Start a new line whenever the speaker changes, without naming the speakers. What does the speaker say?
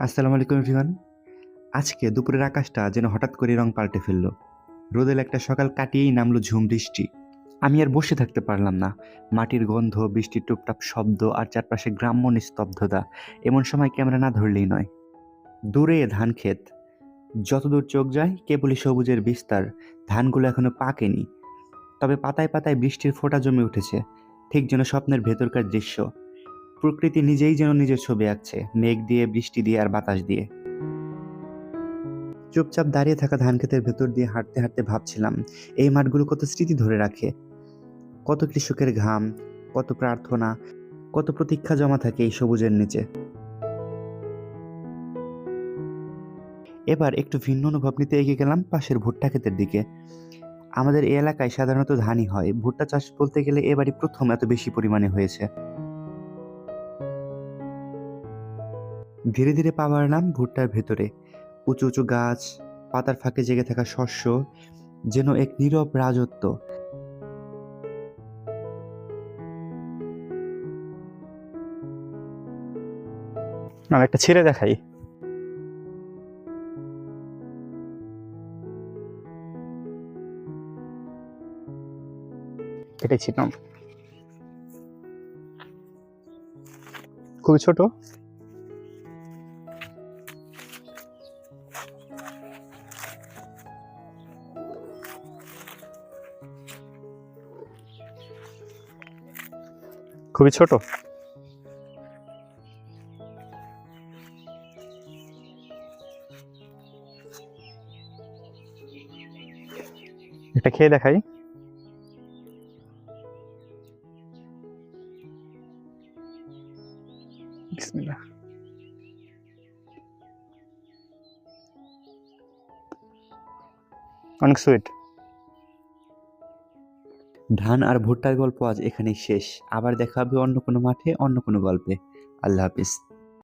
আসসালামু আলাইকুম এভরিওয়ান। আজকে দুপুরের আকাশটা যেন হঠাৎ করে রং পাল্টে ফেলল। রোদের একটা সকাল কাটিয়েই নামলো ঝুম বৃষ্টি। আমি আর বসে থাকতে পারলাম না। মাটির গন্ধ, বৃষ্টির টুপটাপ শব্দ আর চারপাশে গ্রাম্য নিস্তব্ধতা। এমন সময় ক্যামেরা না ধরলেই নয়। দূরে ধান ক্ষেত, যতদূর চোখ যায় কেবলই সবুজের বিস্তার। ধানগুলো এখনো পাকেনি, তবে পাতায় পাতায় বৃষ্টির ফোঁটা জমে উঠেছে, ঠিক যেন স্বপ্নের ভেতরকার দৃশ্য। প্রকৃতি নিজেই যেন নিজের ছবি আঁকছে, মেঘ দিয়ে, বৃষ্টি দিয়ে আর বাতাস দিয়ে। চুপচাপ দাঁড়িয়ে থাকা ধানক্ষেতের ভেতর দিয়ে হাঁটতে হাঁটতে ভাবছিলাম, এই মাঠগুলো কত স্মৃতি ধরে রাখে, কত কৃষকের ঘাম, কত প্রার্থনা, কত প্রতীক্ষা জমা থাকে এই সবুজের নিচে। এবার একটু ভিন্ন অনুভব নিতে এগিয়ে গেলাম পাশের ভুট্টা ক্ষেতের দিকে। আমাদের এই এলাকায় সাধারণত ধানই হয়, ভুট্টা চাষ বলতে গেলে এবারই প্রথম এত বেশি পরিমাণে হয়েছে। ধীরে ধীরে পা বাড়ালাম ভুট্টার ভেতরে। উঁচু উঁচু গাছ, পাতার ফাঁকে জেগে থাকা শস্য, যেন এক নীরব রাজত্ব। আমি একটা ছিঁড়ে দেখাই। এটাই ছিলাম, খুবই ছোট। খুবই ছোট। এটা খেয়ে দেখাই। বিসমিল্লাহ। অনেক সুইট। ধান আর ভুট্টার গল্প আজ এখানেই শেষ। আবার দেখা হবে অন্য কোনো মাঠে, অন্য কোনো গল্পে। আল্লাহ হাফিজ।